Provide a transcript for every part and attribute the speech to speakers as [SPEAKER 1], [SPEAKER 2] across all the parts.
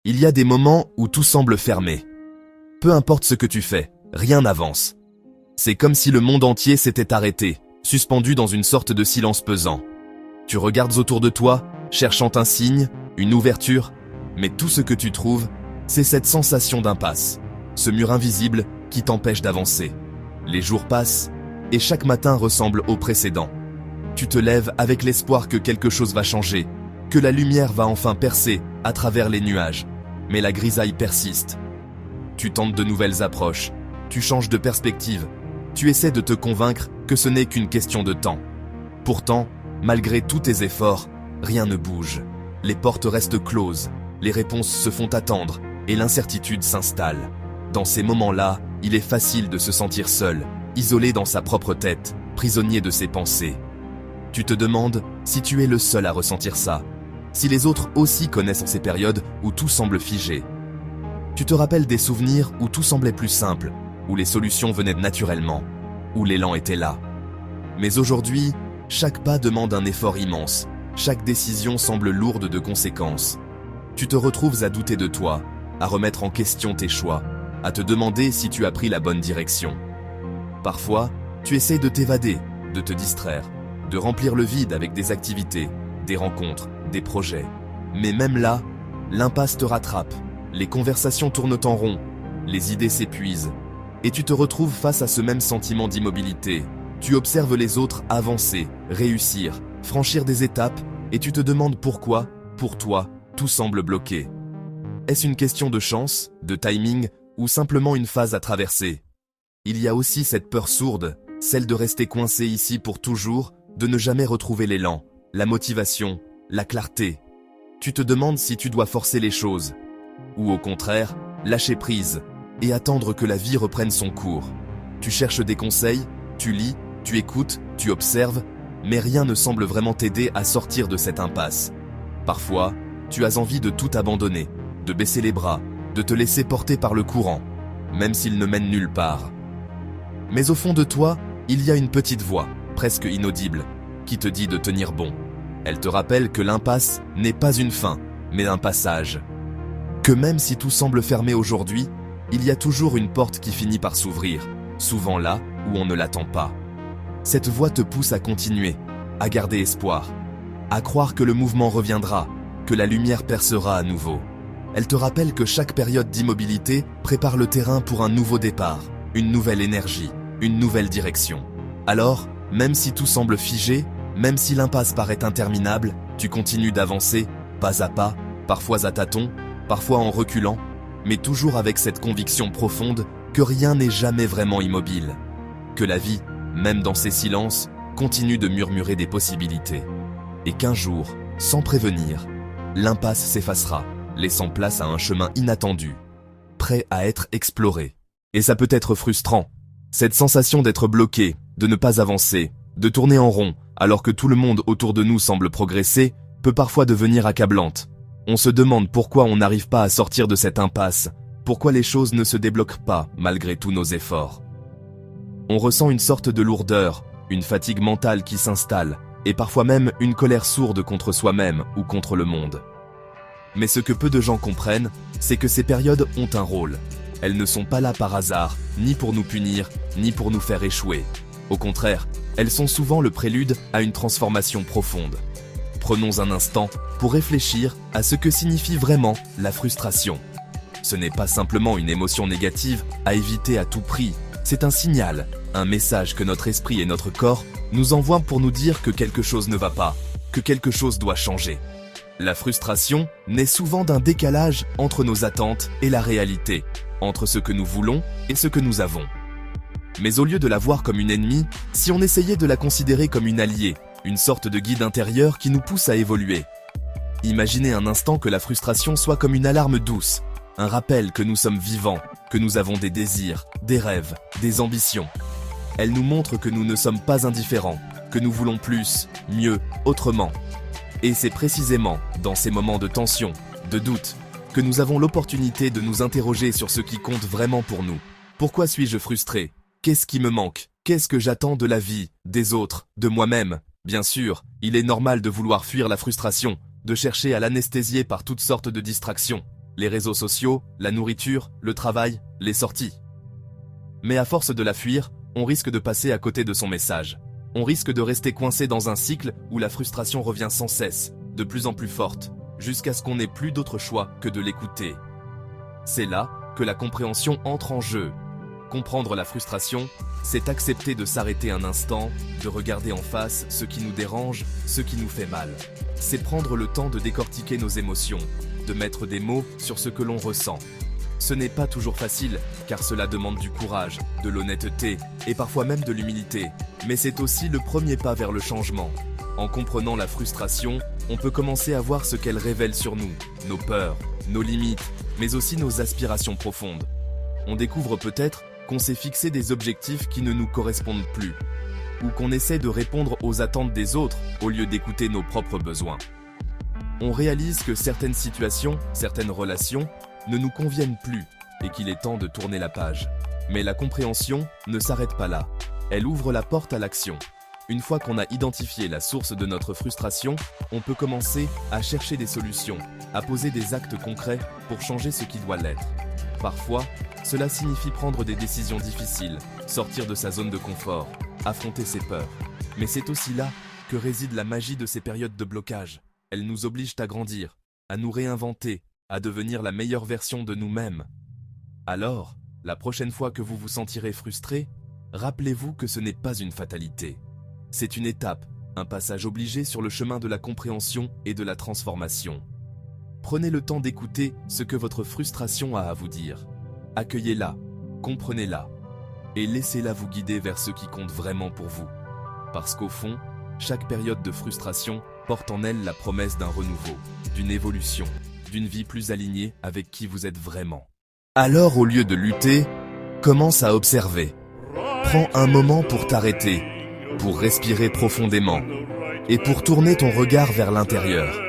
[SPEAKER 1] Il y a des moments où tout semble fermé. Peu importe ce que tu fais, rien n'avance. C'est comme si le monde entier s'était arrêté, suspendu dans une sorte de silence pesant. Tu regardes autour de toi, cherchant un signe, une ouverture, mais tout ce que tu trouves, c'est cette sensation d'impasse, ce mur invisible qui t'empêche d'avancer. Les jours passent, et chaque matin ressemble au précédent. Tu te lèves avec l'espoir que quelque chose va changer, que la lumière va enfin percer à travers les nuages. Mais la grisaille persiste. Tu tentes de nouvelles approches, tu changes de perspective, tu essaies de te convaincre que ce n'est qu'une question de temps. Pourtant, malgré tous tes efforts, rien ne bouge. Les portes restent closes, les réponses se font attendre et l'incertitude s'installe. Dans ces moments-là, il est facile de se sentir seul, isolé dans sa propre tête, prisonnier de ses pensées. Tu te demandes si tu es le seul à ressentir ça, si les autres aussi connaissent ces périodes où tout semble figé. Tu te rappelles des souvenirs où tout semblait plus simple, où les solutions venaient naturellement, où l'élan était là. Mais aujourd'hui, chaque pas demande un effort immense, chaque décision semble lourde de conséquences. Tu te retrouves à douter de toi, à remettre en question tes choix, à te demander si tu as pris la bonne direction. Parfois, tu essaies de t'évader, de te distraire, de remplir le vide avec des activités, des rencontres, des projets. Mais même là, l'impasse te rattrape, les conversations tournent en rond, les idées s'épuisent, et tu te retrouves face à ce même sentiment d'immobilité. Tu observes les autres avancer, réussir, franchir des étapes, et tu te demandes pourquoi, pour toi, tout semble bloqué. Est-ce une question de chance, de timing, ou simplement une phase à traverser? Il y a aussi cette peur sourde, celle de rester coincé ici pour toujours, de ne jamais retrouver l'élan, la motivation, la clarté. Tu te demandes si tu dois forcer les choses, ou au contraire, lâcher prise, et attendre que la vie reprenne son cours. Tu cherches des conseils, tu lis, tu écoutes, tu observes, mais rien ne semble vraiment t'aider à sortir de cette impasse. Parfois, tu as envie de tout abandonner, de baisser les bras, de te laisser porter par le courant, même s'il ne mène nulle part. Mais au fond de toi, il y a une petite voix, presque inaudible, qui te dit de tenir bon. Elle te rappelle que l'impasse n'est pas une fin, mais un passage. Que même si tout semble fermé aujourd'hui, il y a toujours une porte qui finit par s'ouvrir, souvent là où on ne l'attend pas. Cette voix te pousse à continuer, à garder espoir, à croire que le mouvement reviendra, que la lumière percera à nouveau. Elle te rappelle que chaque période d'immobilité prépare le terrain pour un nouveau départ, une nouvelle énergie, une nouvelle direction. Alors, même si tout semble figé, même si l'impasse paraît interminable, tu continues d'avancer, pas à pas, parfois à tâtons, parfois en reculant, mais toujours avec cette conviction profonde que rien n'est jamais vraiment immobile. Que la vie, même dans ses silences, continue de murmurer des possibilités. Et qu'un jour, sans prévenir, l'impasse s'effacera, laissant place à un chemin inattendu, prêt à être exploré. Et ça peut être frustrant. Cette sensation d'être bloqué, de ne pas avancer, de tourner en rond, alors que tout le monde autour de nous semble progresser, peut parfois devenir accablante. On se demande pourquoi on n'arrive pas à sortir de cette impasse, pourquoi les choses ne se débloquent pas malgré tous nos efforts. On ressent une sorte de lourdeur, une fatigue mentale qui s'installe, et parfois même une colère sourde contre soi-même ou contre le monde. Mais ce que peu de gens comprennent, c'est que ces périodes ont un rôle. Elles ne sont pas là par hasard, ni pour nous punir, ni pour nous faire échouer. Au contraire, elles sont souvent le prélude à une transformation profonde. Prenons un instant pour réfléchir à ce que signifie vraiment la frustration. Ce n'est pas simplement une émotion négative à éviter à tout prix, c'est un signal, un message que notre esprit et notre corps nous envoient pour nous dire que quelque chose ne va pas, que quelque chose doit changer. La frustration naît souvent d'un décalage entre nos attentes et la réalité, entre ce que nous voulons et ce que nous avons. Mais au lieu de la voir comme une ennemie, si on essayait de la considérer comme une alliée, une sorte de guide intérieur qui nous pousse à évoluer. Imaginez un instant que la frustration soit comme une alarme douce, un rappel que nous sommes vivants, que nous avons des désirs, des rêves, des ambitions. Elle nous montre que nous ne sommes pas indifférents, que nous voulons plus, mieux, autrement. Et c'est précisément dans ces moments de tension, de doute, que nous avons l'opportunité de nous interroger sur ce qui compte vraiment pour nous. Pourquoi suis-je frustré? Qu'est-ce qui me manque? Qu'est-ce que j'attends de la vie, des autres, de moi-même? Bien sûr, il est normal de vouloir fuir la frustration, de chercher à l'anesthésier par toutes sortes de distractions. les réseaux sociaux, la nourriture, le travail, les sorties. Mais à force de la fuir, on risque de passer à côté de son message. On risque de rester coincé dans un cycle où la frustration revient sans cesse, de plus en plus forte, jusqu'à ce qu'on n'ait plus d'autre choix que de l'écouter. C'est là que la compréhension entre en jeu. Comprendre la frustration, c'est accepter de s'arrêter un instant, de regarder en face ce qui nous dérange, ce qui nous fait mal. C'est prendre le temps de décortiquer nos émotions, de mettre des mots sur ce que l'on ressent. Ce n'est pas toujours facile, car cela demande du courage, de l'honnêteté et parfois même de l'humilité. Mais c'est aussi le premier pas vers le changement. En comprenant la frustration, on peut commencer à voir ce qu'elle révèle sur nous, nos peurs, nos limites, mais aussi nos aspirations profondes. On découvre peut-être qu'on s'est fixé des objectifs qui ne nous correspondent plus, ou qu'on essaie de répondre aux attentes des autres au lieu d'écouter nos propres besoins. On réalise que certaines situations, certaines relations, ne nous conviennent plus et qu'il est temps de tourner la page. Mais la compréhension ne s'arrête pas là. Elle ouvre la porte à l'action. Une fois qu'on a identifié la source de notre frustration, on peut commencer à chercher des solutions, à poser des actes concrets pour changer ce qui doit l'être. Parfois, cela signifie prendre des décisions difficiles, sortir de sa zone de confort, affronter ses peurs. Mais c'est aussi là que réside la magie de ces périodes de blocage. Elles nous obligent à grandir, à nous réinventer, à devenir la meilleure version de nous-mêmes. Alors, la prochaine fois que vous vous sentirez frustré, rappelez-vous que ce n'est pas une fatalité. C'est une étape, un passage obligé sur le chemin de la compréhension et de la transformation. Prenez le temps d'écouter ce que votre frustration a à vous dire. Accueillez-la, comprenez-la, et laissez-la vous guider vers ce qui compte vraiment pour vous. Parce qu'au fond, chaque période de frustration porte en elle la promesse d'un renouveau, d'une évolution, d'une vie plus alignée avec qui vous êtes vraiment. Alors, au lieu de lutter, commence à observer. Prends un moment pour t'arrêter, pour respirer profondément, et pour tourner ton regard vers l'intérieur.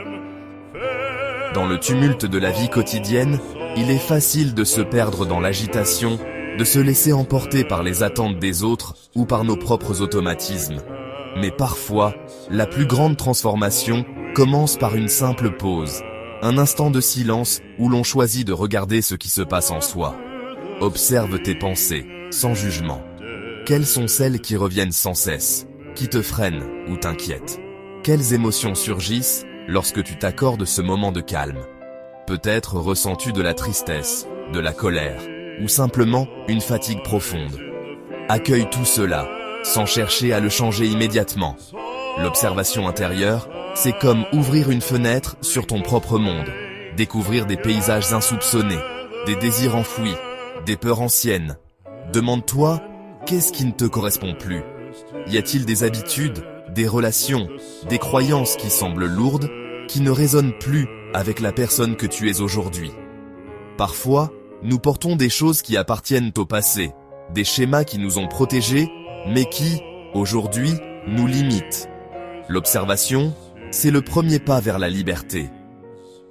[SPEAKER 1] Dans le tumulte de la vie quotidienne, il est facile de se perdre dans l'agitation, de se laisser emporter par les attentes des autres ou par nos propres automatismes. Mais parfois, la plus grande transformation commence par une simple pause, un instant de silence où l'on choisit de regarder ce qui se passe en soi. Observe tes pensées, sans jugement. Quelles sont celles qui reviennent sans cesse, qui te freinent ou t'inquiètent? Quelles émotions surgissent lorsque tu t'accordes ce moment de calme? Peut-être ressens-tu de la tristesse, de la colère, ou simplement une fatigue profonde. Accueille tout cela, sans chercher à le changer immédiatement. L'observation intérieure, c'est comme ouvrir une fenêtre sur ton propre monde, découvrir des paysages insoupçonnés, des désirs enfouis, des peurs anciennes. Demande-toi, qu'est-ce qui ne te correspond plus? Y a-t-il des habitudes, des relations, des croyances qui semblent lourdes, qui ne résonnent plus avec la personne que tu es aujourd'hui? Parfois, nous portons des choses qui appartiennent au passé, des schémas qui nous ont protégés, mais qui, aujourd'hui, nous limitent. L'observation, c'est le premier pas vers la liberté.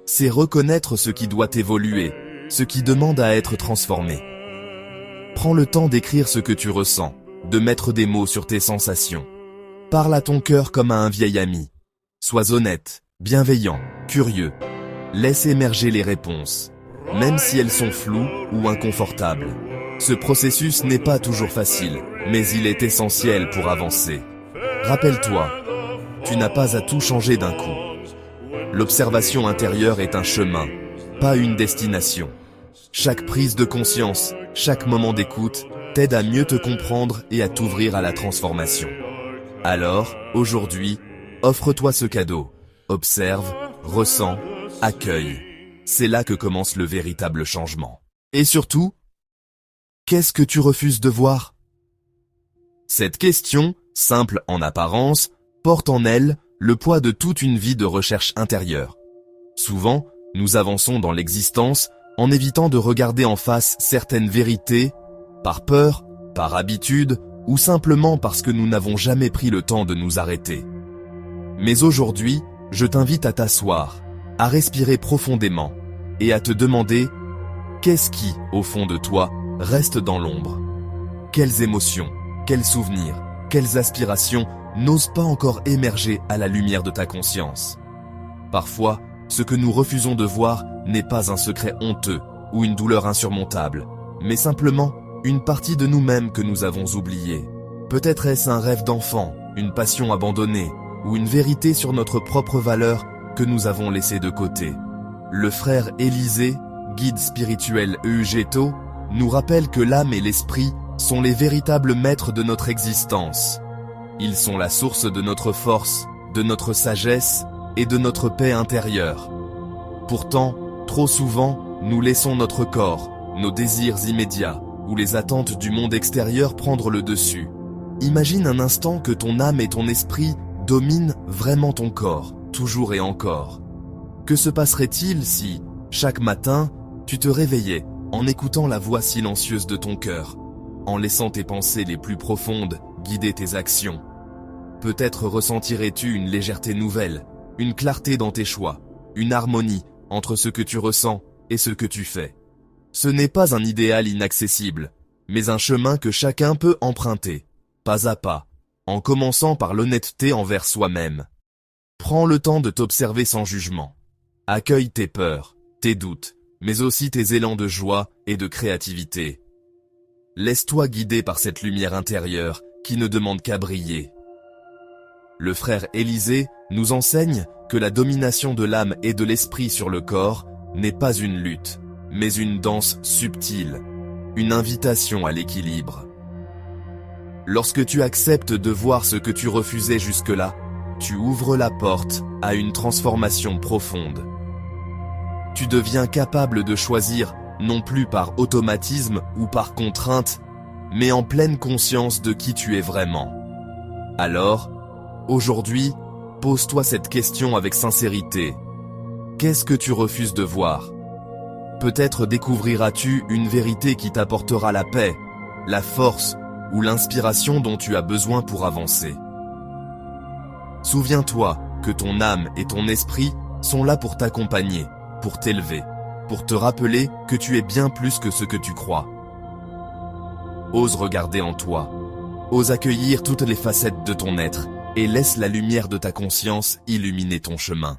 [SPEAKER 1] C'est reconnaître ce qui doit évoluer, ce qui demande à être transformé. Prends le temps d'écrire ce que tu ressens, de mettre des mots sur tes sensations. Parle à ton cœur comme à un vieil ami. Sois honnête, bienveillant, curieux. Laisse émerger les réponses, même si elles sont floues ou inconfortables. Ce processus n'est pas toujours facile, mais il est essentiel pour avancer. Rappelle-toi, tu n'as pas à tout changer d'un coup. L'observation intérieure est un chemin, pas une destination. Chaque prise de conscience, chaque moment d'écoute, t'aide à mieux te comprendre et à t'ouvrir à la transformation. Alors, aujourd'hui, offre-toi ce cadeau. Observe, ressens, accueille. C'est là que commence le véritable changement. Et surtout, qu'est-ce que tu refuses de voir? Cette question, simple en apparence, porte en elle le poids de toute une vie de recherche intérieure. Souvent, nous avançons dans l'existence en évitant de regarder en face certaines vérités, par peur, par habitude, ou simplement parce que nous n'avons jamais pris le temps de nous arrêter. Mais aujourd'hui, je t'invite à t'asseoir, à respirer profondément, et à te demander, qu'est-ce qui, au fond de toi, reste dans l'ombre? Quelles émotions, quels souvenirs, quelles aspirations n'osent pas encore émerger à la lumière de ta conscience? Parfois, Ce que nous refusons de voir n'est pas un secret honteux ou une douleur insurmontable, mais simplement une partie de nous-mêmes que nous avons oubliée. Peut-être est-ce un rêve d'enfant, une passion abandonnée, ou une vérité sur notre propre valeur que nous avons laissée de côté. Le frère Élisée, guide spirituel Eugeto, nous rappelle que l'âme et l'esprit sont les véritables maîtres de notre existence. Ils sont la source de notre force, de notre sagesse et de notre paix intérieure. Pourtant, trop souvent, nous laissons notre corps, nos désirs immédiats ou les attentes du monde extérieur prendre le dessus. Imagine un instant que ton âme et ton esprit dominent vraiment ton corps, toujours et encore. Que se passerait-il si, chaque matin, tu te réveillais en écoutant la voix silencieuse de ton cœur, en laissant tes pensées les plus profondes guider tes actions? Peut-être ressentirais-tu une légèreté nouvelle, une clarté dans tes choix, une harmonie entre ce que tu ressens et ce que tu fais. Ce n'est pas un idéal inaccessible, mais un chemin que chacun peut emprunter, pas à pas, en commençant par l'honnêteté envers soi-même. Prends le temps de t'observer sans jugement. Accueille tes peurs, tes doutes, mais aussi tes élans de joie et de créativité. Laisse-toi guider par cette lumière intérieure qui ne demande qu'à briller. Le frère Élisée nous enseigne que la domination de l'âme et de l'esprit sur le corps n'est pas une lutte, mais une danse subtile, une invitation à l'équilibre. Lorsque tu acceptes de voir ce que tu refusais jusque-là, tu ouvres la porte à une transformation profonde. Tu deviens capable de choisir non plus par automatisme ou par contrainte, mais en pleine conscience de qui tu es vraiment. Alors, aujourd'hui, pose-toi cette question avec sincérité. Qu'est-ce que tu refuses de voir? Peut-être découvriras-tu une vérité qui t'apportera la paix, la force ou l'inspiration dont tu as besoin pour avancer. Souviens-toi que ton âme et ton esprit sont là pour t'accompagner, pour t'élever, pour te rappeler que tu es bien plus que ce que tu crois. Ose regarder en toi, ose accueillir toutes les facettes de ton être et laisse la lumière de ta conscience illuminer ton chemin.